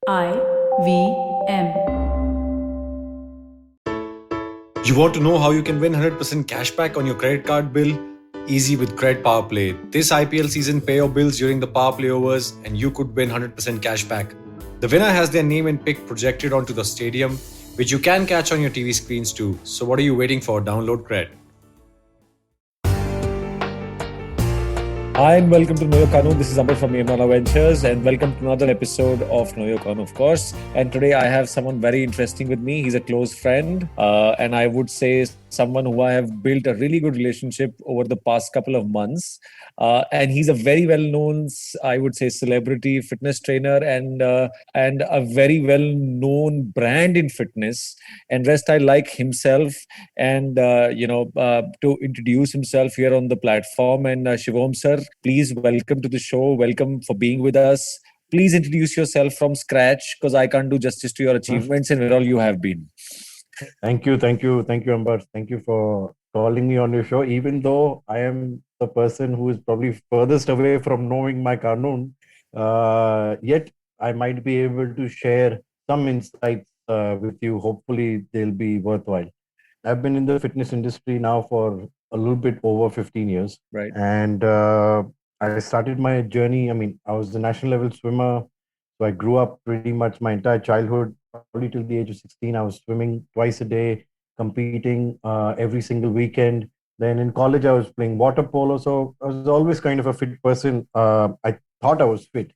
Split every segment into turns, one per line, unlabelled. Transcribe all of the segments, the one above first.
IVM.
You want to know how you can win 100% cashback on your credit card bill? Easy with Credit Power Play. This IPL season, pay your bills during the Power Play overs and you could win 100% cashback. The winner has their name and pick projected onto the stadium, which you can catch on your TV screens too. So what are you waiting for? Download Cred.
Hi and welcome to Know Your Kanu. This is Amber from Yamana Ventures and welcome to another episode of Know Your Kanu, of course. And today I have someone very interesting with me. He's a close friend and I would say someone who I have built a really good relationship over the past couple of months. And he's a very well-known, I would say, celebrity fitness trainer and a very well-known brand in fitness. And rest I like himself and to introduce himself here on the platform. And Shivom sir, please welcome to the show. Welcome for being with us. Please introduce yourself from scratch because I can't do justice to your achievements and where all you have been.
Thank you, Amber. Thank you for calling me on your show. Even though I am the person who is probably furthest away from knowing my Kanun, yet I might be able to share some insights with you. Hopefully, they'll be worthwhile. I've been in the fitness industry now for a little bit over 15 years.
Right.
And I started my journey. I mean, I was the national level swimmer. So I grew up pretty much my entire childhood, probably till the age of 16. I was swimming twice a day, competing every single weekend. Then in college, I was playing water polo. So I was always kind of a fit person. I thought I was fit.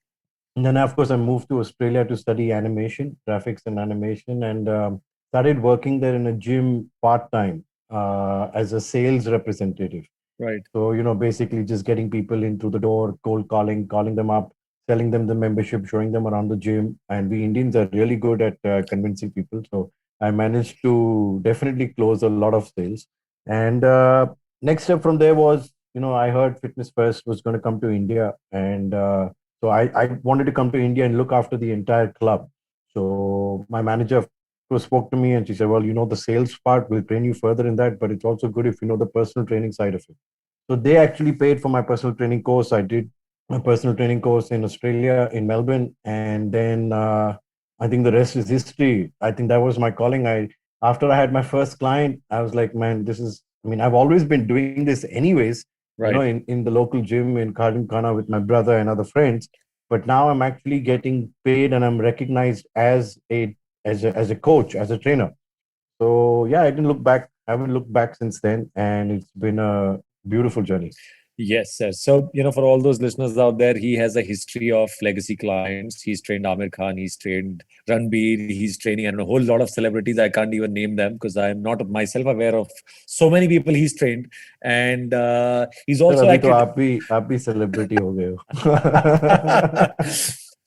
And then, of course, I moved to Australia to study animation, graphics and animation, and started working there in a gym part-time as a sales representative.
Right.
So, basically just getting people in through the door, cold calling them up, selling them the membership, showing them around the gym. And we Indians are really good at convincing people. So I managed to definitely close a lot of sales. And next step from there was, I heard Fitness First was going to come to India. And so I wanted to come to India and look after the entire club. So my manager spoke to me and she said, well, the sales part will train you further in that, but it's also good if you know the personal training side of it. So they actually paid for my personal training course. I did my personal training course in Australia, in Melbourne, and then I think the rest is history. I think that was my calling. After I had my first client, I was like, man, I've always been doing this anyways,
Right.
in the local gym in Khana with my brother and other friends. But now I'm actually getting paid and I'm recognized as a coach, as a trainer. So yeah, I didn't look back. I haven't looked back since then, and it's been a beautiful journey.
Yes, sir. So, for all those listeners out there, he has a history of legacy clients. He's trained Amir Khan, he's trained Ranbir, he's training and a whole lot of celebrities. I can't even name them because I'm not myself aware of so many people he's trained. And he's
Sir,
also
अभी तो
acted.
आप भी celebrity हो गए हो.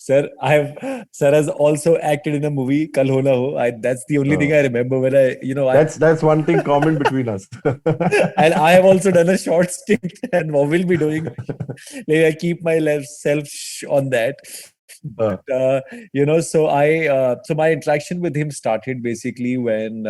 Sir has also acted in a movie Kal Ho Na Ho. That's the only thing I remember when
That's one thing common between us.
and I have also done a short stint and will be doing. Like, I keep myself on that. But so my interaction with him started basically when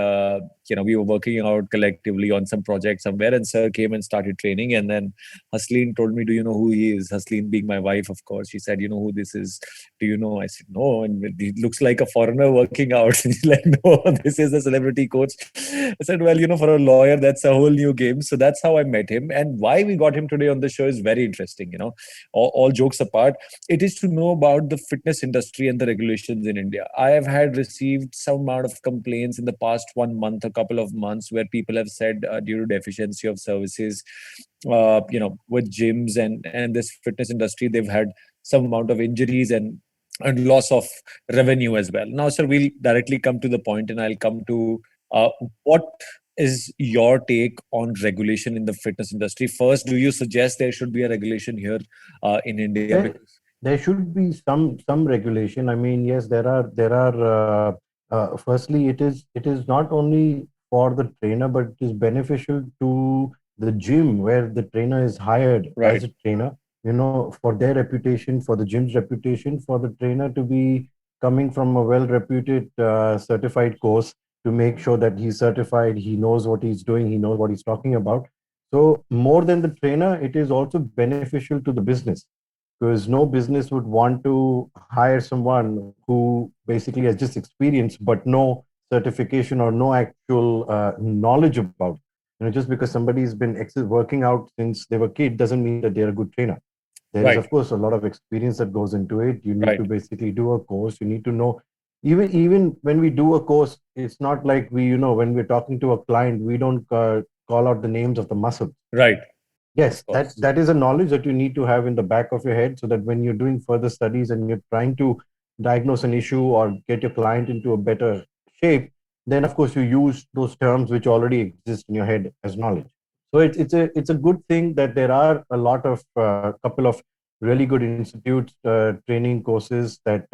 we were working out collectively on some project somewhere, and sir came and started training, and then Hasleen told me, "Do you know who he is?" Hasleen being my wife, of course. She said, "You know who this is? Do you know?" I said, "No," and he looks like a foreigner working out. He's like, "No, this is a celebrity coach." I said, "Well, for a lawyer, that's a whole new game." So that's how I met him, and why we got him today on the show is very interesting. All jokes apart, it is to know about the fitness industry and the regulations in India. I have had received some amount of complaints in the past 1 month, a couple of months, where people have said due to deficiency of services, with gyms and this fitness industry, they've had some amount of injuries and loss of revenue as well. Now, sir, we'll directly come to the point, and I'll come to what is your take on regulation in the fitness industry? First, do you suggest there should be a regulation here in India?
There should be some regulation. I mean, yes, there are. Firstly, it is not only for the trainer, but it is beneficial to the gym where the trainer is hired as
Right.
a trainer. For their reputation, for the gym's reputation, for the trainer to be coming from a well-reputed certified course to make sure that he's certified, he knows what he's doing, he knows what he's talking about. So more than the trainer, it is also beneficial to the business because no business would want to hire someone who basically has just experience but no certification or no actual knowledge about it. Just because somebody's been working out since they were kid doesn't mean that they're a good trainer. There is,
Right.
of course, a lot of experience that goes into it. You need
Right.
to basically do a course. You need to know. Even when we do a course, it's not like when we're talking to a client, we don't call out the names of the muscles.
Right.
Yes,
Of course.
that is a knowledge that you need to have in the back of your head, so that when you're doing further studies and you're trying to diagnose an issue or get your client into a better shape, then of course you use those terms which already exist in your head as knowledge. So it's a good thing that there are a lot of couple of really good institutes, training courses that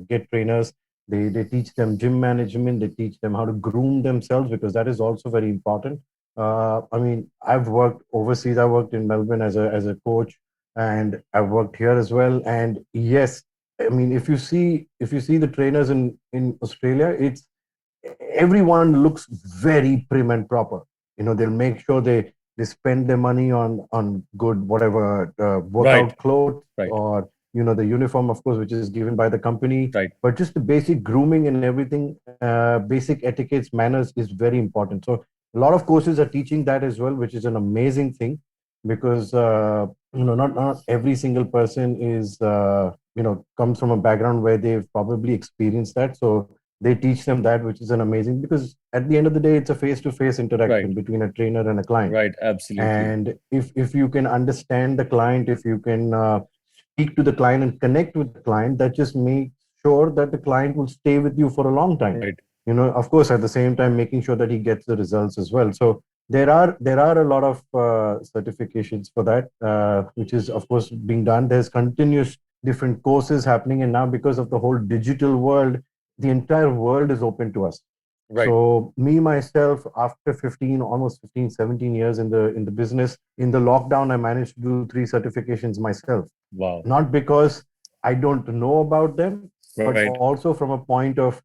get trainers. They teach them gym management. They teach them how to groom themselves, because that is also very important. I mean, I've worked overseas. I worked in Melbourne as a coach, and I've worked here as well. And yes, I mean, if you see the trainers in Australia, it's everyone looks very prim and proper. They'll make sure they spend their money on good whatever
Right.
workout clothes,
Right.
or the uniform, of course, which is given by the company.
Right.
But just the basic grooming and everything, basic etiquettes, manners is very important. So a lot of courses are teaching that as well, which is an amazing thing, because not every single person is comes from a background where they've probably experienced that. So they teach them that, which is an amazing, because at the end of the day, it's a face-to-face
Right.
interaction between a trainer and a client.
Right. Absolutely.
And if you can understand the client, if you can speak to the client and connect with the client, that just makes sure that the client will stay with you for a long time.
Right.
Of course, at the same time, making sure that he gets the results as well. So there are a lot of certifications for that, which is of course being done. There's continuous different courses happening, and now because of the whole digital world, the entire world is open to us.
Right.
So me myself, after almost 15, 17 years in the business, in the lockdown, I managed to do 3 certifications myself.
Wow.
Not because I don't know about them, but
Right.
also from a point of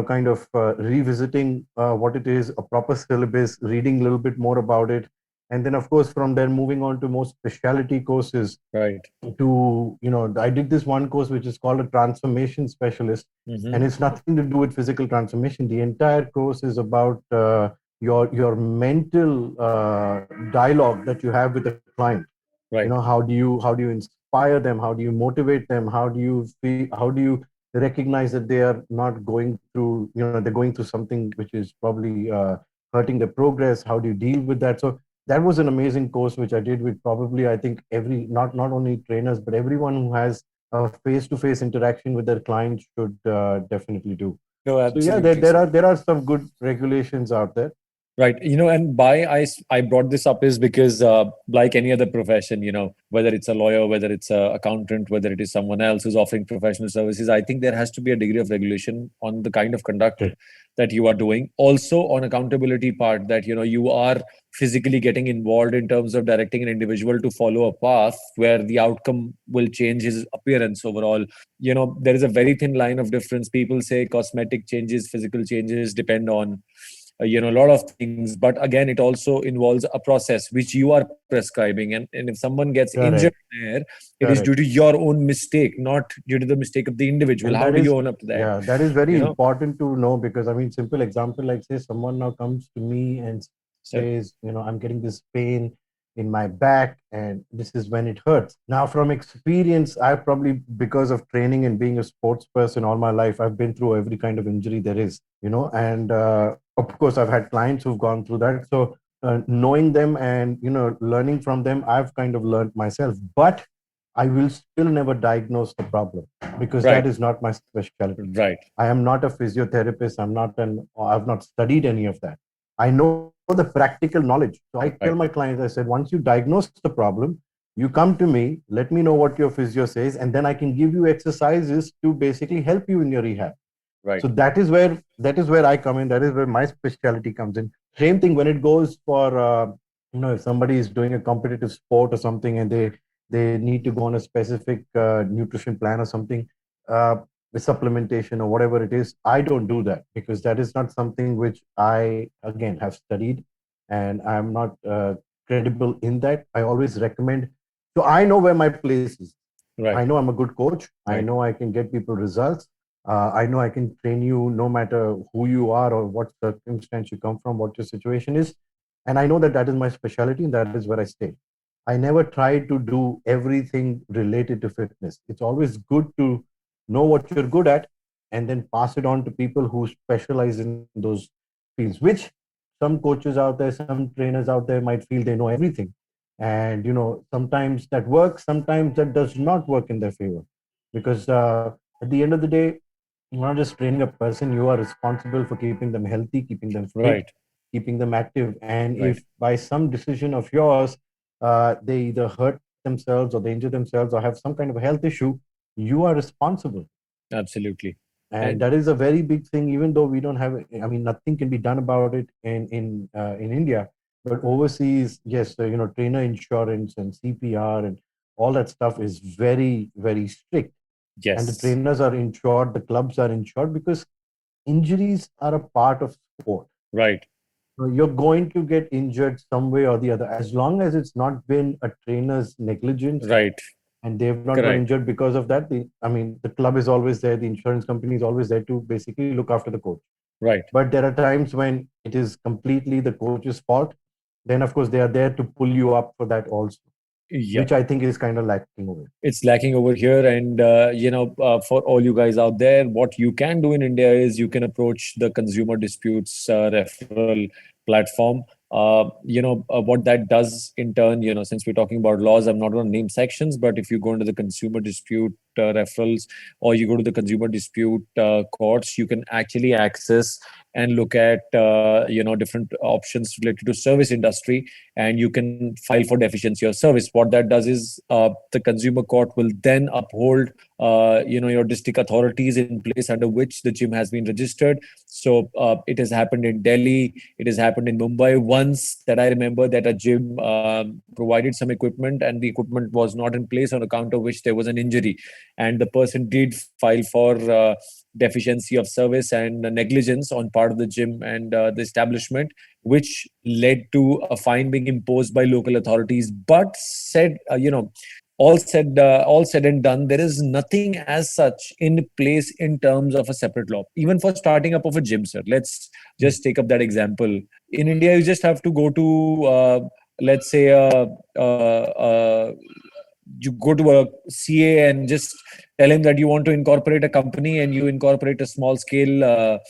kind of revisiting what it is, a proper syllabus, reading a little bit more about it, and then of course from there moving on to more specialty courses.
Right.
I did this one course which is called a transformation specialist, and it's nothing to do with physical transformation. The entire course is about your mental dialogue that you have with the client.
Right.
How do you inspire them? How do you motivate them? How do you recognize that they are not going through, they're going through something which is probably hurting their progress? How do you deal with that? So that was an amazing course which I did with, probably, I think, every not only trainers but everyone who has a face-to-face interaction with their clients should definitely do.
No,
So yeah, there,
absolutely.
there are some good regulations out there.
Right. And why I brought this up is because, like any other profession, whether it's a lawyer, whether it's an accountant, whether it is someone else who's offering professional services, I think there has to be a degree of regulation on the kind of conduct
Okay.
that you are doing. Also, on accountability part, that, you are physically getting involved in terms of directing an individual to follow a path where the outcome will change his appearance overall. There is a very thin line of difference. People say cosmetic changes, physical changes depend on a lot of things, but again it also involves a process which you are prescribing, and if someone gets injured
Correct.
there, it is due
Correct.
to your own mistake, not due to the mistake of the individual.
And
How
that
do
is,
you own up to that?
yeah, that is very
you know
important to know, because I mean, simple example, like say someone now comes to me and
so
says, I'm getting this pain in my back and this is when it hurts. Now, from experience, I've probably, because of training and being a sports person all my life, I've been through every kind of injury there is, and of course, I've had clients who've gone through that. So knowing them and, learning from them, I've kind of learned myself. But I will still never diagnose the problem, because
right.
that is not my specialty.
Right.
I am not a physiotherapist. I've not studied any of that. I know the practical knowledge. So I tell
Right.
my clients, I said, once you diagnose the problem, you come to me, let me know what your physio says, and then I can give you exercises to basically help you in your rehab.
Right.
So that is where I come in. That is where my specialty comes in. Same thing when it goes for if somebody is doing a competitive sport or something, and they need to go on a specific nutrition plan or something, with supplementation or whatever it is. I don't do that, because that is not something which I again have studied, and I'm not credible in that. I always recommend. So I know where my place is.
Right.
I know I'm a good coach. I
Right.
know I can get people results. I know I can train you no matter who you are or what circumstance you come from, what your situation is. And I know that that is my specialty and that is where I stay. I never try to do everything related to fitness. It's always good to know what you're good at and then pass it on to people who specialize in those fields, which some coaches out there, some trainers out there might feel they know everything. And sometimes that works, sometimes that does not work in their favor, because at the end of the day, you're not just training a person, you are responsible for keeping them healthy, keeping them fit,
Right.
keeping them active. And
Right.
if by some decision of yours they either hurt themselves or they injure themselves or have some kind of a health issue, you are responsible.
Absolutely.
And
And
that is a very big thing, even though we don't have, I mean, nothing can be done about it in India. But overseas, yes, trainer insurance and CPR and all that stuff is very, very strict. And the
yes.
trainers are insured, the clubs are insured, because injuries are a part of sport.
Right.
So you're going to get injured some way or the other, as long as it's not been a trainer's negligence
Right.
and they've not got
Correct.
injured because of that. I mean, the club is always there, the insurance company is always there to basically look after the coach.
Right.
But there are times when it is completely the coach's fault. Then, of course, they are there to pull you up for that also,
Yeah.
which I think is kind of lacking over.
It's lacking over here. And for all you guys out there, what you can do in India is you can approach the consumer disputes referral platform. What that does in turn, since we're talking about laws, I'm not going to name sections, but if you go into the consumer dispute referrals, or you go to the consumer dispute courts, you can actually access and look at different options related to service industry, and you can file for deficiency of service. What that does is the consumer court will then uphold your district authorities in place under which the gym has been registered. So it has happened in Delhi, it has happened in Mumbai once, that I remember, that a gym provided some equipment and the equipment was not in place, on account of which there was an injury, and the person did file for deficiency of service and negligence on part of the gym and the establishment, which led to a fine being imposed by local authorities. But all said and done, there is nothing as such in place in terms of a separate law, even for starting up of a gym, sir. Let's just take up that example. In India, you just have to go to, let's say, you go to a CA and just tell him that you want to incorporate a company, and you incorporate a small scale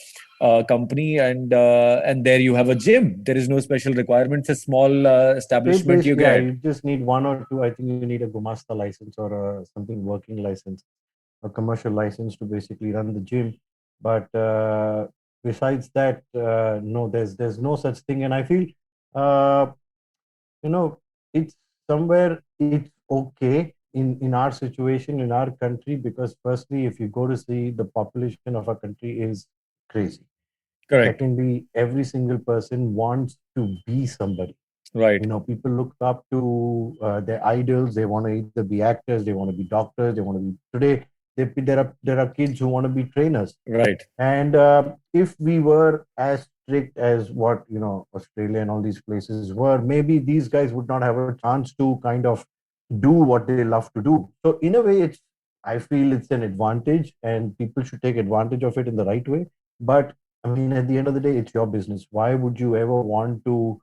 company, and there you have a gym. There is no special requirements. A small establishment you
Yeah,
get.
you just need one or two. I think you need a Gumasta license or something working license, a commercial license to basically run the gym. But besides that, no, there's no such thing. And I feel, uh, it's somewhere it's okay in our situation in our country, because firstly, if you go to see, the population of our country is crazy.
Correct.
Secondly, every single person wants to be somebody.
Right.
People look up to their idols. They want to either be actors, they want to be doctors, they want to be today. There are kids who want to be trainers.
Right.
And if we were as strict as what Australia and all these places were, maybe these guys would not have a chance to kind of do what they love to do. So in a way, I feel it's an advantage, and people should take advantage of it in the right way. But I mean, at the end of the day, it's your business. Why would you ever want to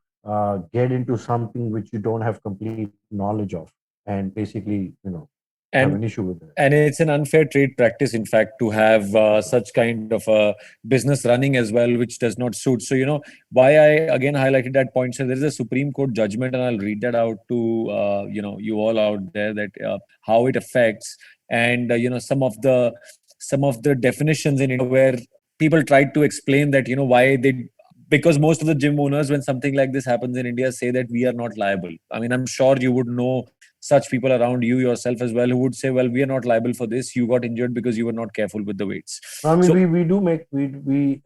get into something which you don't have complete knowledge of, and basically, have
And
an issue with it?
and it's an unfair trade practice, in fact, to have such kind of a business running as well, which does not suit. So why I again highlighted that point. So there is a Supreme Court judgment, and I'll read that out to you all out there, that how it affects, and some of the definitions in India, where people tried to explain that why they, because most of the gym owners, when something like this happens in India, say that we are not liable. I mean, I'm sure you would know such people around you yourself as well, who would say, well, we are not liable for this, you got injured because you were not careful with the weights.
I mean,
So
we do make we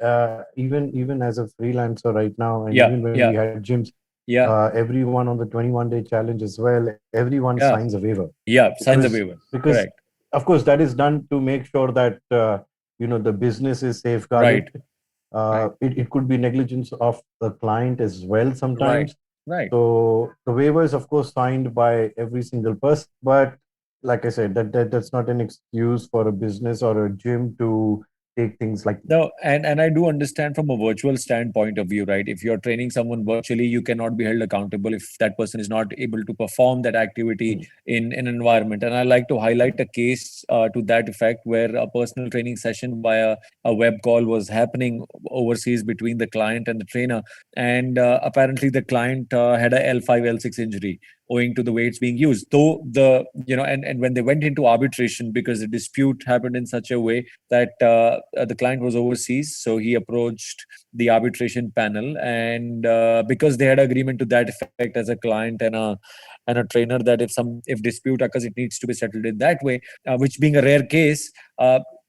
even as a freelancer right now, and
yeah,
even when
yeah,
we had gyms,
yeah,
everyone on the 21-day challenge as well, everyone
yeah,
signs a waiver,
yeah, signs a
because
waiver.
because
Correct.
of course that is done to make sure that the business is
Right.
safeguarded.
Right.
It could be negligence of the client as well
Right.
sometimes.
Right.
So the waiver is of course signed by every single person, but like I said, that's not an excuse for a business or a gym to take things like
No, and I do understand from a virtual standpoint of view, right? If you're training someone virtually, you cannot be held accountable if that person is not able to perform that activity
Mm.
in an environment. And I like to highlight a case to that effect where a personal training session via a web call was happening overseas between the client and the trainer. And apparently the client had a L5, L6 injury owing to the weights being used. Though and when they went into arbitration because the dispute happened in such a way that the client was overseas, so he approached the arbitration panel, and because they had agreement to that effect as a client and a trainer, that if dispute occurs, it needs to be settled in that way, which being a rare case.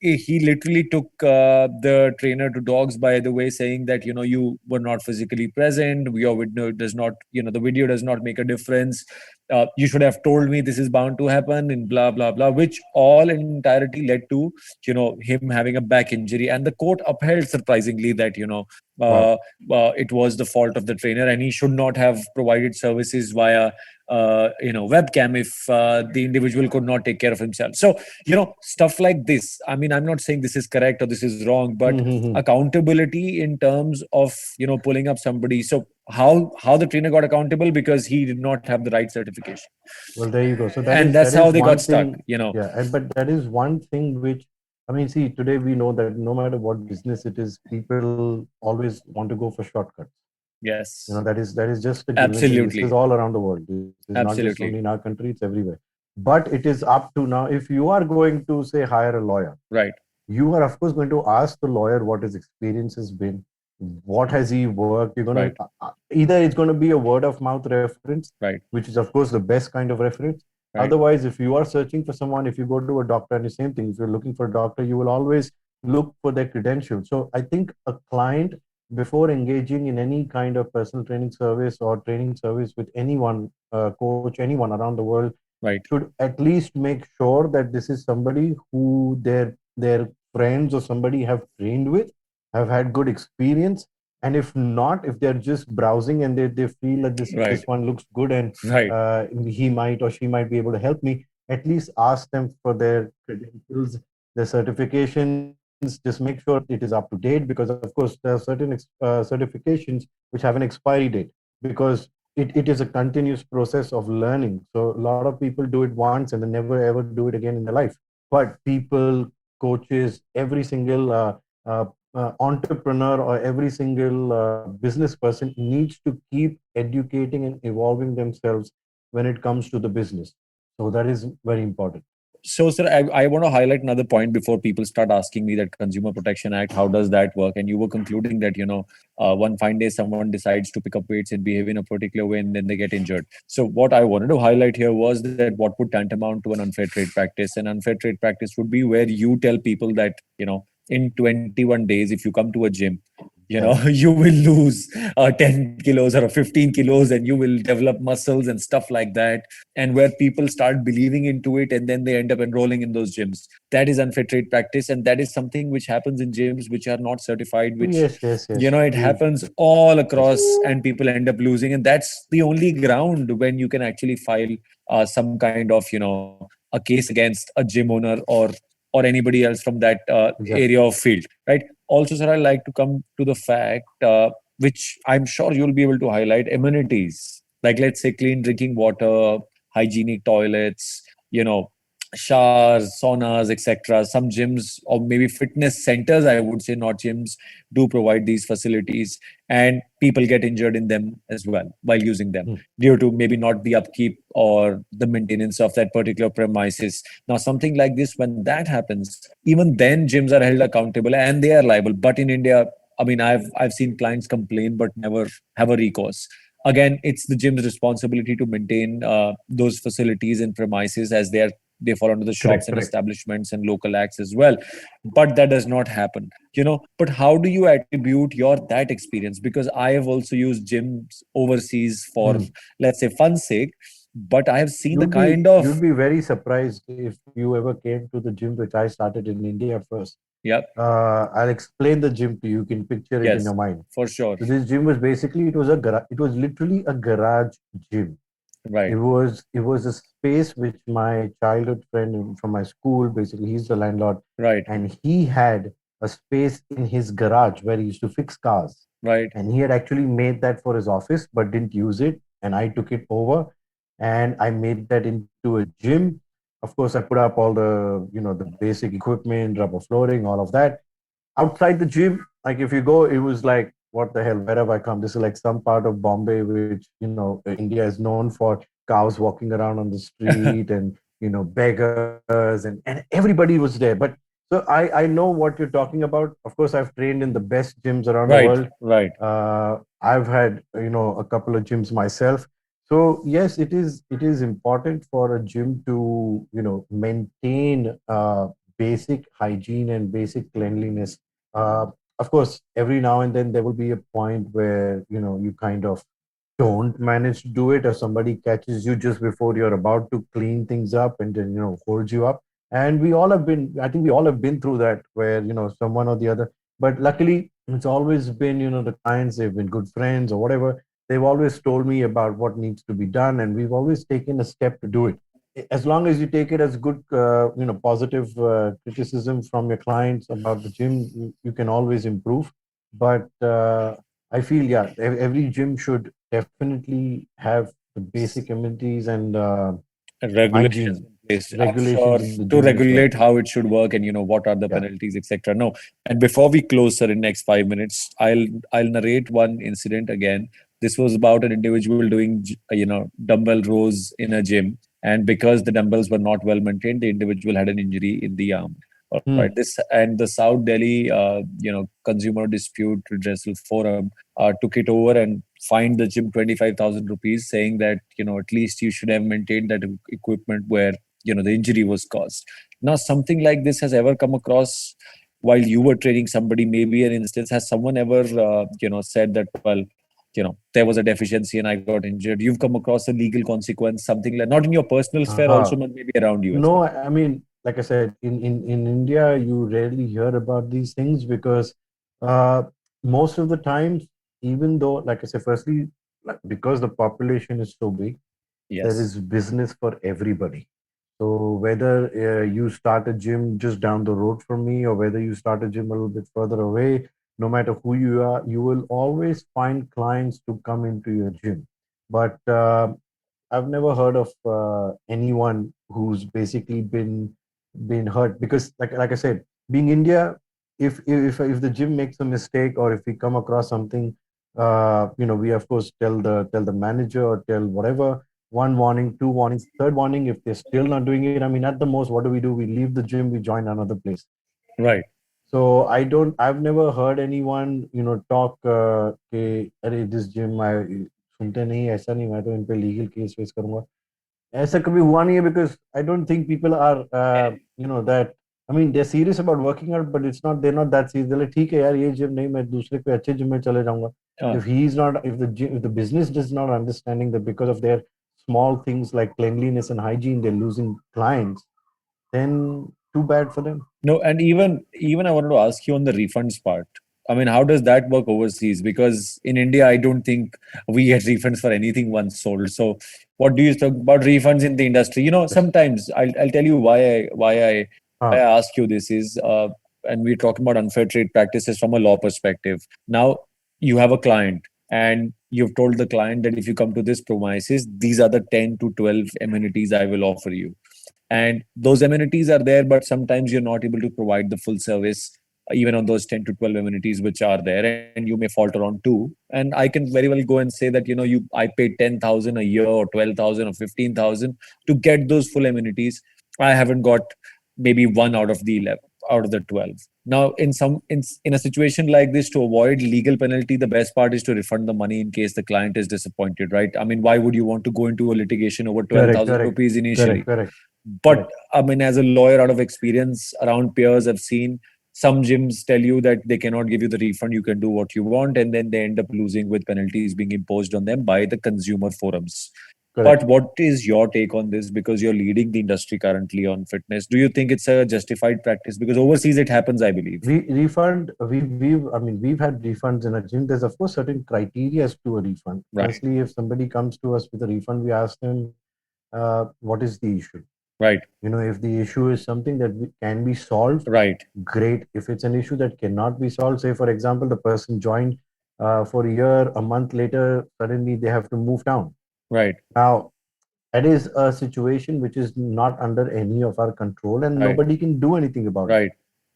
He literally took the trainer to dogs by the way, saying that you were not physically present. Your video does not, the video does not make a difference. You should have told me this is bound to happen, and blah blah blah, which all in entirety led to him having a back injury, and the court upheld surprisingly that
Wow.
it was the fault of the trainer, and he should not have provided services via webcam if the individual could not take care of himself. So stuff like this, I mean, I'm not saying this is correct or this is wrong, but
Mm-hmm.
accountability in terms of pulling up somebody. So how the trainer got accountable? Because he did not have the right certification,
Well, there you go. So
and that's
that
how
is
they got
one
stuck.
thing. Yeah, and but that is one thing which, I mean, see, today we know that no matter what business it is, people always want to go for shortcuts.
Yes,
That is just a given thing. This is
absolutely,
all around the world. This is not just only
absolutely
in our country; it's everywhere. But it is up to now. If you are going to say hire a lawyer,
right,
you are of course going to ask the lawyer what his experience has been, what has he worked. You're going
right,
to either it's going to be a word of mouth reference,
right,
which is of course the best kind of reference.
right.
Otherwise, if you are searching for someone, if you go to a doctor, and the same thing, if you're looking for a doctor, you will always look for their credentials. So I think a client, before engaging in any kind of personal training service or training service with anyone, coach, anyone around the world,
Right.
should at least make sure that this is somebody who their friends or somebody have trained with, have had good experience. And if not, if they're just browsing and they feel that this
Right.
one looks good and
Right.
he might or she might be able to help me, at least ask them for their credentials, their certifications. Just make sure it is up to date, because of course there are certain certifications which have an expiry date, because it is a continuous process of learning. So a lot of people do it once and then never ever do it again in their life. But people, coaches, every single entrepreneur or every single business person needs to keep educating and evolving themselves when it comes to the business. So that is very important.
So, sir, I want to highlight another point before people start asking me that Consumer Protection Act, how does that work? And you were concluding that, one fine day someone decides to pick up weights and behave in a particular way and then they get injured. So, what I wanted to highlight here was that what would tantamount to an unfair trade practice? An unfair trade practice would be where you tell people that, in 21 days, if you come to a gym,
Yeah.
you will lose 10 kilos or 15 kilos and you will develop muscles and stuff like that, and where people start believing into it and then they end up enrolling in those gyms. That is unfair trade practice, and that is something which happens in gyms which are not certified, which
Yes, yes, yes.
it
We,
happens all
yes.
across, and people end up losing, and that's the only ground when you can actually file some kind of a case against a gym owner or anybody else from that
Exactly.
area of field, right? Also, sir, I like to come to the fact which I'm sure you'll be able to highlight: amenities, like, let's say, clean drinking water, hygienic toilets, showers, saunas, etc. Some gyms or maybe fitness centers, I would say, not gyms, do provide these facilities, and people get injured in them as well while using them
Hmm.
due to maybe not the upkeep or the maintenance of that particular premises. Now, something like this, when that happens, even then gyms are held accountable and they are liable. But in India, I mean, I've seen clients complain but never have a recourse. Again, it's the gym's responsibility to maintain those facilities and premises, as they fall under the shops
Correct,
and
correct.
establishments and local acts as well. But that does not happen. But how do you attribute your that experience? Because I have also used gyms overseas for,
Hmm.
let's say, fun's sake, but I have seen the
You'd be
kind of,
you'd be very surprised if you ever came to the gym which I started in India first.
yep,
I'll explain the gym to you. You can picture it in
yes,
your mind.
for sure,
So this gym was basically, it was literally a garage gym.
Right.
It was a space which my childhood friend from my school, basically, he's the landlord,
Right.
and he had a space in his garage where he used to fix cars.
Right.
And he had actually made that for his office, but didn't use it. And I took it over, and I made that into a gym. Of course, I put up all the basic equipment, rubber flooring, all of that. Outside the gym, like if you go, it was like, what the hell, where have I come? This is like some part of Bombay, which, India is known for cows walking around on the street and, beggars, and everybody was there. But so I know what you're talking about. Of course, I've trained in the best gyms around the
Right.
world.
Right.
I've had, a couple of gyms myself. So yes, it is important for a gym to, maintain basic hygiene and basic cleanliness. uh, of course, every now and then there will be a point where, you kind of don't manage to do it, or somebody catches you just before you're about to clean things up and then, holds you up. And I think we all have been through that, where, someone or the other. But luckily, it's always been, the clients, they've been good friends or whatever. They've always told me about what needs to be done, and we've always taken a step to do it. As long as you take it as good, positive criticism from your clients about the gym, you can always improve. But I feel, yeah, every gym should definitely have the basic amenities and
Regulations
hygiene
in place, I'm
regulations
sure,
in the
to
gym as well.
regulate how it should work, and what are the
Yeah.
penalties, etc. No, and before we close, sir, in next 5 minutes, I'll narrate one incident again. This was about an individual doing dumbbell rows in a gym, and because the dumbbells were not well maintained, the individual had an injury in the arm. All right,
Hmm.
this and the South Delhi Consumer Dispute Redressal Forum took it over and fined the gym 25,000 rupees, saying that at least you should have maintained that equipment where the injury was caused. Now, something like this has ever come across while you were training somebody? Maybe an instance, has someone ever said that, well, there was a deficiency and I got injured? You've come across a legal consequence, something like, not in your personal sphere also,
Aha.
but maybe around you as
No,
well.
I mean, like I said, in India, you rarely hear about these things because uh, most of the times, even though, like I said, firstly, like, because the population is so big, there
Yes.
is business for everybody. So whether you start a gym just down the road from me, or whether you start a gym a little bit further away, no matter who you are, you will always find clients to come into your gym. But I've never heard of anyone who's basically been hurt, because like I said, being India, if the gym makes a mistake, or if we come across something, we of course tell the manager or tell whatever. One warning, two warnings, third warning. If they're still not doing it, I mean, at the most, what do? We leave the gym, we join another place.
Right.
So I've never heard anyone, talk, कि अरे this gym I सुनते नहीं, ऐसा नहीं, मैं तो इन पे legal case face करूंगा. ऐसा कभी हुआ नहीं है, because I don't think people are, that, I mean, they're serious about working out, but they're not that serious. They're like, ठीक है यार, ये gym नहीं, मैं दूसरे कोई अच्छे gym में चले जाऊंगा.
Uh,
If the business does not understanding that because of their small things like cleanliness and hygiene, they're losing clients, then too bad for them.
No, and even I wanted to ask you on the refunds part. I mean, how does that work overseas? Because in India, I don't think we get refunds for anything once sold. So, what do you think about refunds in the industry?
Yes.
Sometimes I'll tell you why I
Huh.
ask you this is, and we're talking about unfair trade practices from a law perspective. Now, you have a client, and you've told the client that if you come to this premises, these are the 10 to 12 amenities I will offer you, and those amenities are there, but sometimes you're not able to provide the full service even on those 10 to 12 amenities which are there, and you may falter on two. And I can very well go and say that I paid 10,000 a year or 12,000 or 15,000 to get those full amenities. I haven't got maybe one out of the 11, out of the 12. Now, in a situation like this, to avoid legal penalty, the best part is to refund the money in case the client is disappointed, right? I mean, why would you want to go into a litigation over
Correct,
12,000
correct,
rupees initially?
correct, correct,
But
correct.
I mean, as a lawyer, out of experience around peers, I've seen some gyms tell you that they cannot give you the refund, you can do what you want, and then they end up losing with penalties being imposed on them by the consumer forums. But what is your take on this? Because you're leading the industry currently on fitness. Do you think it's a justified practice? Because overseas it happens, I believe.
We've had refunds in a gym. There's of course certain criteria as to a refund.
Right.
Firstly, if somebody comes to us with a refund, we ask them, what is the issue?
Right.
If the issue is something that can be solved,
Right.
great. If it's an issue that cannot be solved, say for example, the person joined for a year, a month later, suddenly they have to move down.
Right.
Now, that is a situation which is not under any of our control, and
Right.
nobody can do anything about it.
Right.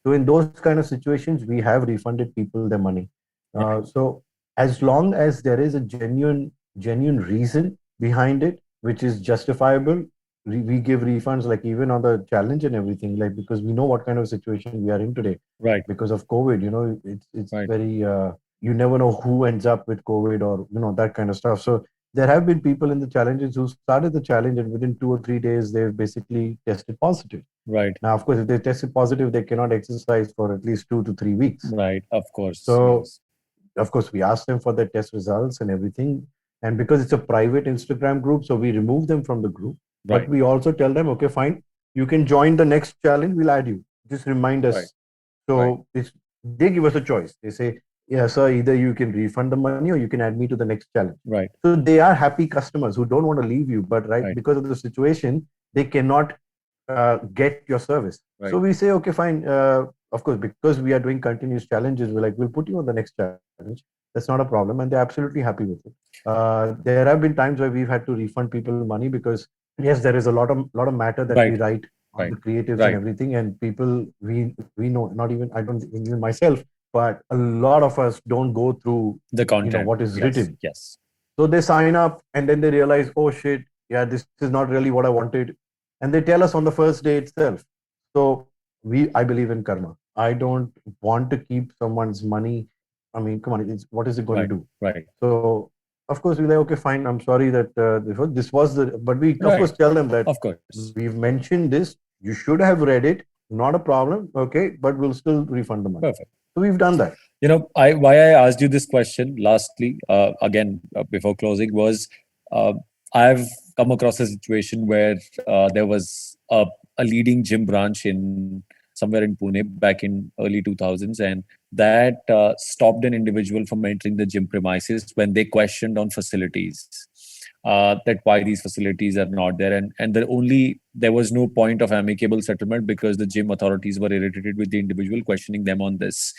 So in those kind of situations, we have refunded people their money.
Right.
So as long as there is a genuine reason behind it, which is justifiable, we give refunds, like even on the challenge and everything, like because we know what kind of situation we are in today.
Right.
Because of COVID, it's
Right.
very you never know who ends up with COVID or that kind of stuff. So there have been people in the challenges who started the challenge and within 2 or 3 days they've basically tested positive.
Right.
Now, of course, if they tested positive, they cannot exercise for at least 2 to 3 weeks.
Right. Of course.
So,
yes.
of course, we ask them for their test results and everything. And because it's a private Instagram group, so we remove them from the group.
Right.
But we also tell them, okay, fine, you can join the next challenge. We'll add you. Just remind us.
Right.
So they give us a choice. They say, yeah, sir, either you can refund the money or you can add me to the next challenge.
Right.
So they are happy customers who don't want to leave you, but
Right.
because of the situation, they cannot get your service.
Right.
So we say, okay, fine. Of course, because we are doing continuous challenges, we're like, we'll put you on the next challenge. That's not a problem, and they're absolutely happy with it. There have been times where we've had to refund people money because yes, there is a lot of matter that
Right.
we write on
Right.
the creatives
Right.
and everything, and people we know, not even I don't even myself, but a lot of us don't go through
The content.
what is
Yes.
written.
Yes.
So they sign up and then they realize, oh shit, yeah, this is not really what I wanted. And they tell us on the first day itself. So I believe in karma. I don't want to keep someone's money. I mean, come on, what is it going
Right.
to do?
Right.
So of course we're like, okay, fine. I'm sorry that this was but we of
Right.
course tell them that
Of course.
we've mentioned this. You should have read it. Not a problem. Okay, but we'll still refund the money.
Perfect.
So we've done that.
Why I asked you this question lastly, again, before closing, was I've come across a situation where there was a leading gym branch in somewhere in Pune back in early 2000s, and that stopped an individual from entering the gym premises when they questioned on facilities. That why these facilities are not there, and there was no point of amicable settlement because the gym authorities were irritated with the individual questioning them on this.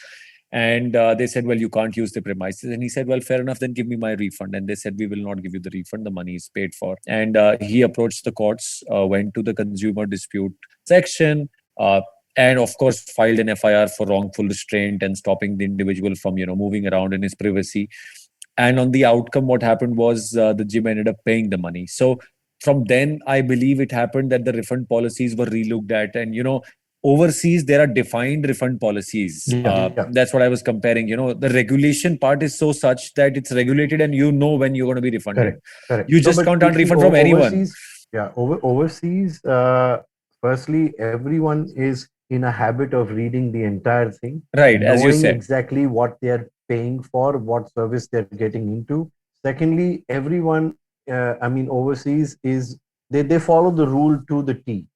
And they said, well, you can't use the premises. And he said, well, fair enough, then give me my refund. And they said, we will not give you the refund. The money is paid for. And he approached the courts, went to the consumer dispute section, and of course, filed an FIR for wrongful restraint and stopping the individual from, moving around in his privacy. And on the outcome, what happened was the gym ended up paying the money. So from then, I believe it happened that the refund policies were relooked at. And, overseas there are defined refund policies. That's what I was comparing. The regulation part is so such that it's regulated and when you're going to be refunded.
Correct.
You just can't refund from anyone.
Overseas, firstly, everyone is in a habit of reading the entire thing,
right? As you said,
exactly what they're paying for, what service they're getting into. Secondly, everyone, overseas is they follow the rule to the T.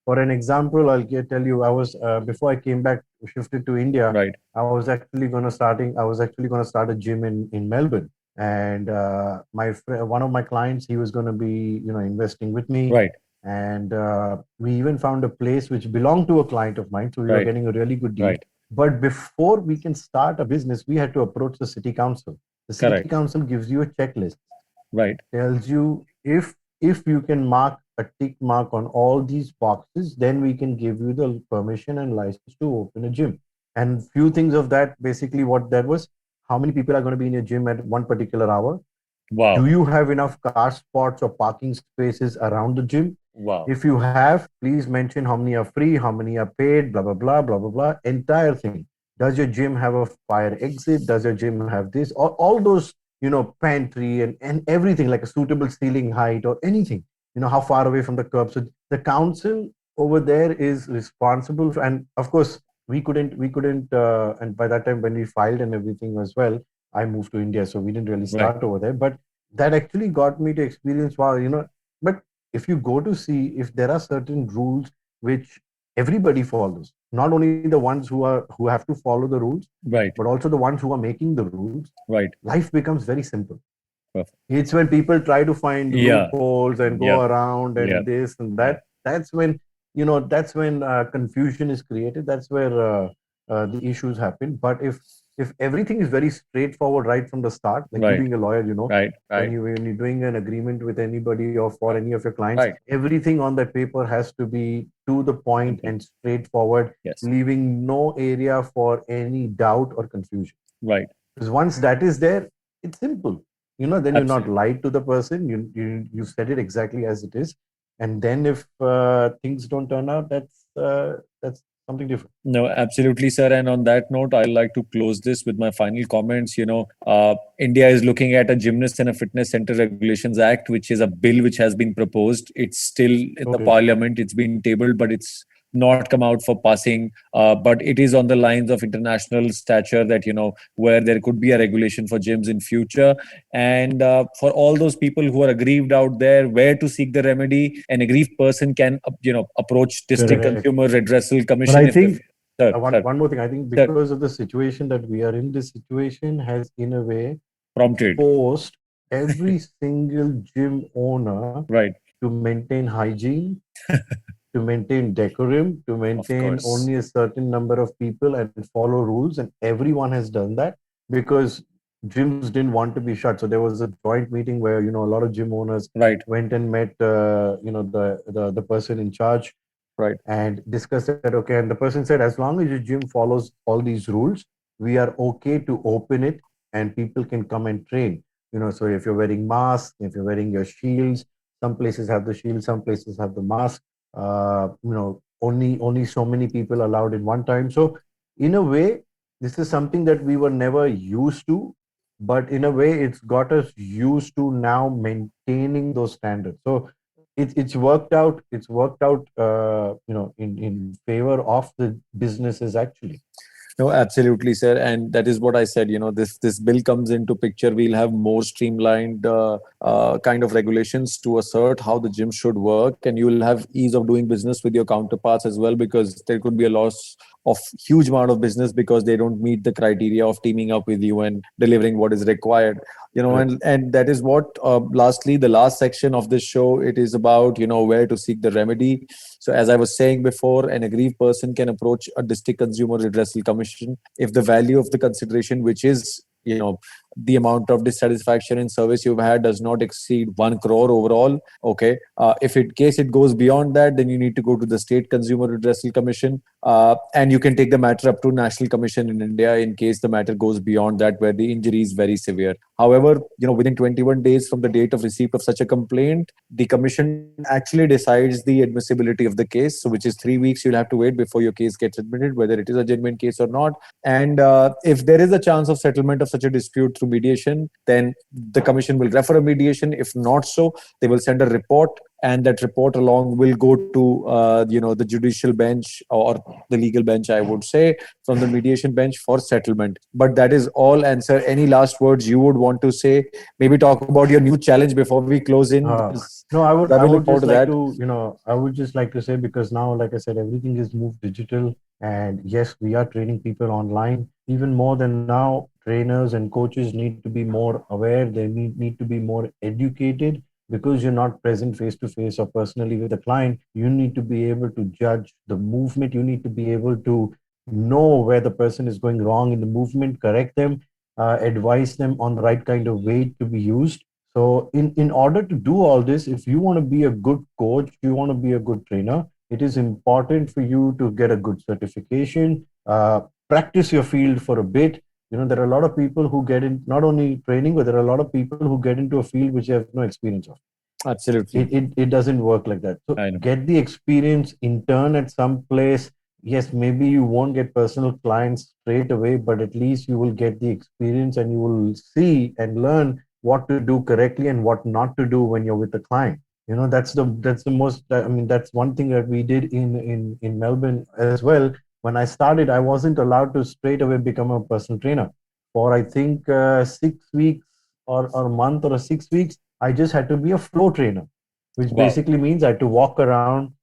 For an example, I'll tell you, I was before I came back, shifted to India.
Right.
I was actually going to start a gym in Melbourne, and one of my clients, he was going to be investing with me.
Right.
And we even found a place which belonged to a client of mine, so we were getting a really good deal.
Right.
But before we can start a business, we had to approach the city council. The city council gives you a checklist.
Right.
Tells you if you can mark a tick mark on all these boxes, then we can give you the permission and license to open a gym. And few things of that, basically what that was, how many people are going to be in your gym at one particular hour?
Wow.
Do you have enough car spots or parking spaces around the gym?
Wow.
If you have, please mention how many are free, how many are paid, blah, blah, blah, blah, blah, blah. Entire thing. Does your gym have a fire exit? Does your gym have this? All those, pantry and everything, like a suitable ceiling height or anything, how far away from the curb. So the council over there is responsible for, and of course, we couldn't, and by that time when we filed and everything as well, I moved to India. So we didn't really start over there, but that actually got me to experience, wow, But if you go to see if there are certain rules which everybody follows, not only the ones who have to follow the rules,
Right.
but also the ones who are making the rules,
Right.
life becomes very simple.
Perfect.
It's when people try to find
Yeah.
loopholes and go
Yeah.
around
Yeah.
and this and
Yeah.
that. That's when, that's when confusion is created. That's where the issues happen. But if everything is very straightforward right from the start, like you
Right.
being a lawyer,
Right.
when
Right.
you're doing an agreement with anybody or for any of your clients,
Right.
everything on that paper has to be to the point
Simple.
and straightforward,
Yes.
leaving no area for any doubt or confusion.
Right.
Because once that is there, it's simple. Then you're not
Absolutely.
lied to the person. You said it exactly as it is. And then if things don't turn out, that's something different.
No, absolutely, sir. And on that note, I'd like to close this with my final comments. India is looking at a Gymnast and a Fitness Center Regulations Act, which is a bill which has been proposed. It's still in the
Okay.
parliament. It's been tabled, but it's not come out for passing. But it is on the lines of international stature that, where there could be a regulation for gyms in future. And for all those people who are aggrieved out there, where to seek the remedy, an aggrieved person can, approach District
Correct.
Consumer Redressal
But
Commission
I
if they.
think
Sir,
one
sir,
one more thing. I think
sir,
because of the situation that we are in, this situation has in a way
prompted.
forced every single gym owner
Right.
to maintain hygiene, to maintain decorum, to
Of
maintain
course.
only a certain number of people and follow rules. And everyone has done that because gyms didn't want to be shut. So there was a joint meeting where, a lot of gym owners
Right.
went and met, the person in charge
Right.
and discussed that. Okay. And the person said, as long as your gym follows all these rules, we are okay to open it and people can come and train. So if you're wearing masks, if you're wearing your shields, some places have the shield, some places have the mask. Only so many people allowed in one time. So in a way, this is something that we were never used to, but in a way, it's got us used to now maintaining those standards. So it's worked out. It's worked out. In favor of the businesses actually.
No, absolutely, sir. And that is what I said. This bill comes into picture. We'll have more streamlined kind of regulations to assert how the gym should work, and you will have ease of doing business with your counterparts as well, because there could be a loss of huge amount of business because they don't meet the criteria of teaming up with you and delivering what is required.
Correct.
And that is what. Lastly, the last section of this show, it is about where to seek the remedy. So, as I was saying before, an aggrieved person can approach a district consumer redressal commission if the value of the consideration, which is the amount of dissatisfaction in service you've had, does not exceed 1 crore overall. Okay. If in case it goes beyond that, then you need to go to the State Consumer Redressal Commission, and you can take the matter up to National Commission in India in case the matter goes beyond that, where the injury is very severe. However, within 21 days from the date of receipt of such a complaint, the commission actually decides the admissibility of the case. So, which is 3 weeks you'll have to wait before your case gets admitted, whether it is a genuine case or not. And if there is a chance of settlement of such a dispute through mediation, then the commission will refer a mediation. If not so, they will send a report, and that report along will go to the judicial bench or the legal bench, I would say, from the mediation bench for settlement. But that is all. And sir, any last words you would want to say? Maybe talk about your new challenge before we close in.
No, I would. I
We look
would
forward
just
to
like
that.
to. I would just like to say, because now, like I said, everything is moved digital, and yes, we are training people online. Even more than now, trainers and coaches need to be more aware. They need to be more educated, because you're not present face to face or personally with the client. You need to be able to judge the movement. You need to be able to know where the person is going wrong in the movement, correct them, advise them on the right kind of weight to be used. So in order to do all this, if you want to be a good coach, you want to be a good trainer, it is important for you to get a good certification, practice your field for a bit. There are a lot of people who get in not only training, but there are a lot of people who get into a field which they have no experience of.
Absolutely.
It doesn't work like that. So
I know.
get the experience, intern at some place. Yes, maybe you won't get personal clients straight away, but at least you will get the experience and you will see and learn what to do correctly and what not to do when you're with the client. That's the most. I mean, that's one thing that we did in Melbourne as well. When I started, I wasn't allowed to straight away become a personal trainer. For I think 6 weeks or a month or 6 weeks, I just had to be a flow trainer. which
Wow.
basically means I had to walk around,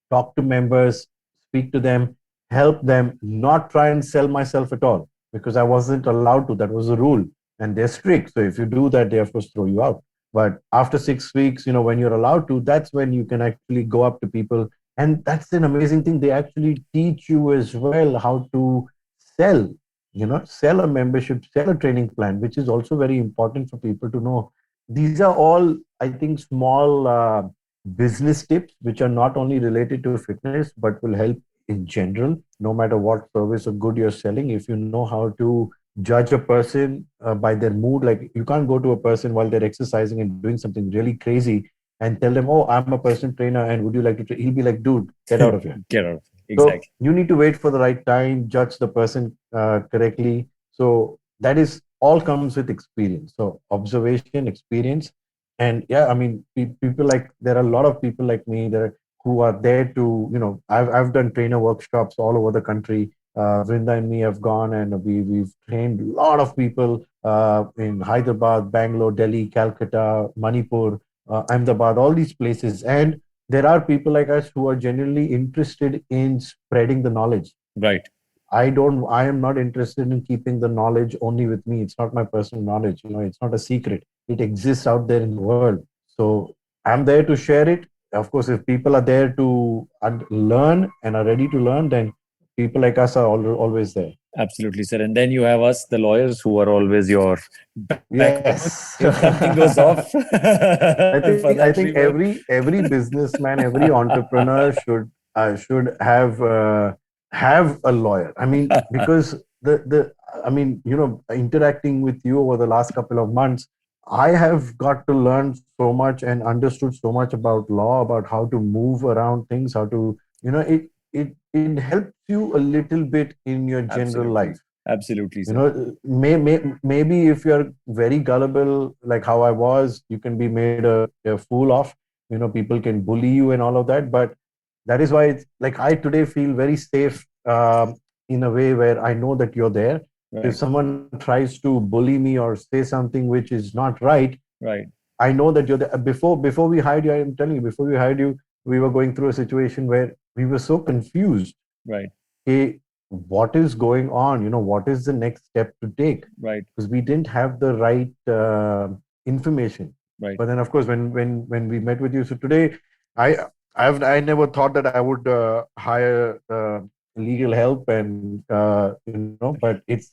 talk to members, speak to them, help them, not try and sell myself at all because I wasn't allowed to. That was the rule. And they're strict. So if you do that, they of course throw you out. But after 6 weeks, when you're allowed to, that's when you can actually go up to people. And that's an amazing thing. They actually teach you as well how to sell, sell a membership, sell a training plan, which is also very important for people to know. These are all, I think, small business tips which are not only related to fitness but will help in general, no matter what service or good you're selling. If you know how to judge a person by their mood, like you can't go to a person while they're exercising and doing something really crazy and tell them, oh, I'm a personal trainer and would you like to he'll be like, dude, get out of here.
Get out.
So
Exactly.
you need to wait for the right time, judge the person correctly. So that is all comes with experience. So observation, experience, and yeah, I mean, people like there are a lot of people like me there who are there to, I've done trainer workshops all over the country. Vrinda and me have gone and we've trained a lot of people in Hyderabad, Bangalore, Delhi, Calcutta, Manipur, Ahmedabad, all these places, and there are people like us who are genuinely interested in spreading the knowledge.
Right.
I am not interested in keeping the knowledge only with me. It's not my personal knowledge. It's not a secret. It exists out there in the world. So I'm there to share it. Of course, if people are there to learn and are ready to learn, then people like us are always there.
Absolutely, sir. And then you have us, the lawyers, who are always your
Yes.
if something goes off.
I think every businessman, every entrepreneur should have a lawyer. I mean, because interacting with you over the last couple of months, I have got to learn so much and understood so much about law, about how to move around things, how to, it helps you a little bit in your general life.
Absolutely, sir.
Maybe if you're very gullible, like how I was, you can be made a fool of. People can bully you and all of that. But that is why it's like I today feel very safe in a way where I know that you're there.
Right.
If someone tries to bully me or say something which is not right, I know that you're there. Before we hired you, I'm telling you, before we hired you, we were going through a situation where we were so confused.
Right.
Hey, what is going on? What is the next step to take?
Right.
Because we didn't have the right information.
Right.
But then, of course, when we met with you, so today, I never thought that I would hire legal help, and but it's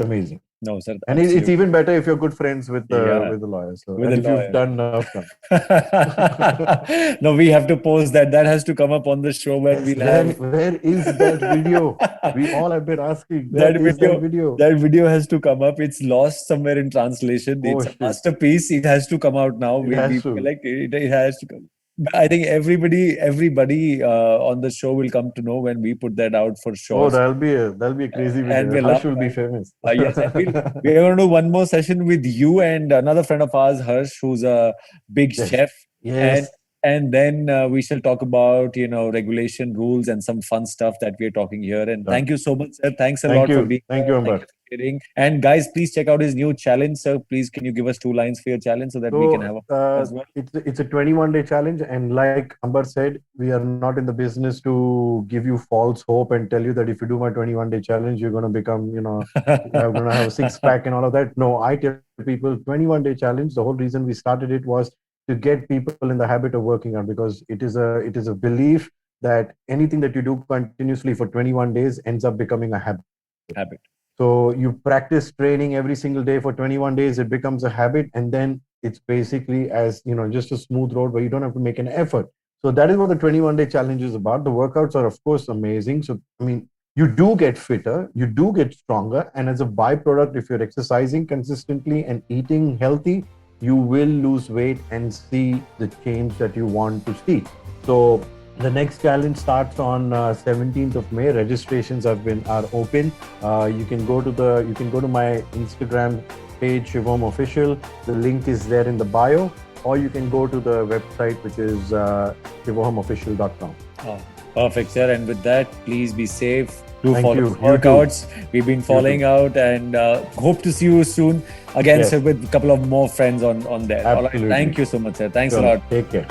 amazing.
No, sir.
And it's even better if you're good friends with the lawyer. So
with
if
lawyer.
you've done enough.
No, we have to post that. That has to come up on the show when we'll have.
Where is that video? We all have been asking.
That video has to come up. It's lost somewhere in translation. It's a masterpiece. It has to come out now. It has to come. I think everybody on the show will come to know when we put that out for sure.
Oh, that'll be a crazy video.
And
Harsh will be famous.
Yes, we're going to do one more session with you and another friend of ours, Harsh, who's a big chef.
Yes.
And then we shall talk about, regulation, rules, and some fun stuff that we're talking here. And thank you so much, sir. Thanks a lot for being
here. Thank you, Ambar.
And guys, please check out his new challenge, sir. Please, can you give us 2 lines for your challenge so that we can have
as well? It's a 21-day challenge. And like Ambar said, we are not in the business to give you false hope and tell you that if you do my 21-day challenge, you're going to become, you're going to have a 6-pack and all of that. No, I tell people 21-day challenge. The whole reason we started it was to get people in the habit of working out, because it is a belief that anything that you do continuously for 21 days ends up becoming a habit. So you practice training every single day for 21 days, it becomes a habit, and then it's basically as just a smooth road where you don't have to make an effort. So that is what the 21-day challenge is about. The workouts are of course amazing. So I mean, you do get fitter, you do get stronger, and as a byproduct, if you're exercising consistently and eating healthy, you will lose weight and see the change that you want to see. So the next challenge starts on 17th of May. Registrations are open. You can go to my Instagram page, Shivom Official. The link is there in the bio, or you can go to the website, which is shivohamofficial.com.
Perfect, sir. And with that, please be safe. Do
Thank
follow
you.
the
You too.
workouts. We've been following out, and hope to see you soon again,
Yes.
sir, with a couple of more friends on there. All right.
Absolutely.
Thank you so much, sir. Thanks
Sure.
a lot.
Take care.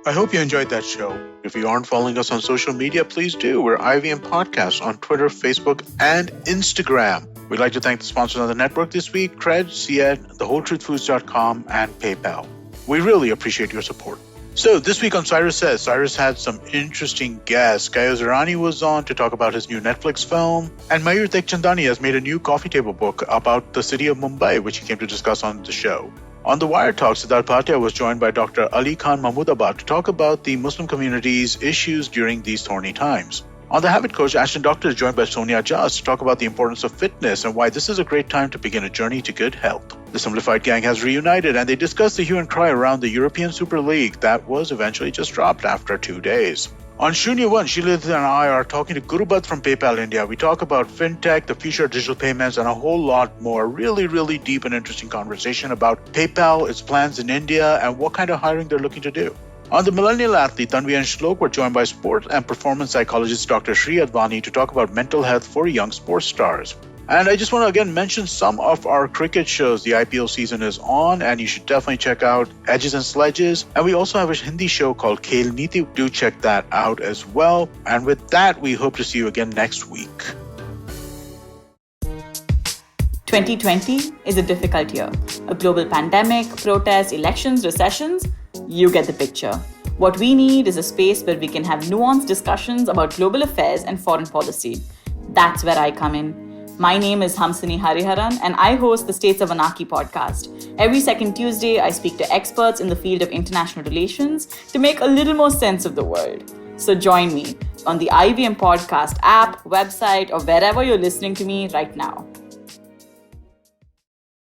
I hope you enjoyed that show. If you aren't following us on social media, please do. We're IVM Podcast on Twitter, Facebook, and Instagram. We'd like to thank the sponsors on the network this week, Cred, Cied, TheWholeTruthFoods.com, and PayPal. We really appreciate your support. So this week on Cyrus Says, Cyrus had some interesting guests. Kayos Irani was on to talk about his new Netflix film, and Mayur Tekchandani has made a new coffee table book about the city of Mumbai, which he came to discuss on the show. On the Wire Talk, Siddharth Bhatia was joined by Dr. Ali Khan Mahmoodabad to talk about the Muslim community's issues during these thorny times. On The Habit Coach, Ashton Doctor is joined by Sonia Jas to talk about the importance of fitness and why this is a great time to begin a journey to good health. The Simplified Gang has reunited and they discuss the hue and cry around the European Super League that was eventually just dropped after 2 days. On Shunya One, Shilith and I are talking to Gurubat from PayPal India. We talk about fintech, the future of digital payments, and a whole lot more. Really deep and interesting conversation about PayPal, its plans in India, and what kind of hiring they're looking to do. On The Millennial Athlete, Tanvi and Shlok were joined by sport and performance psychologist Dr. Shri Advani to talk about mental health for young sports stars. And I just want to again mention some of our cricket shows. The IPL season is on and you should definitely check out Edges and Sledges. And we also have a Hindi show called Khel Niti. Do check that out as well. And with that, we hope to see you again next week.
2020 is a difficult year. A global pandemic, protests, elections, recessions. You get the picture. What we need is a space where we can have nuanced discussions about global affairs and foreign policy. That's where I come in. My name is Hamsini Hariharan and I host the States of Anarchy podcast. Every second Tuesday, I speak to experts in the field of international relations to make a little more sense of the world. So join me on the IVM podcast app, website, or wherever you're listening to me right now.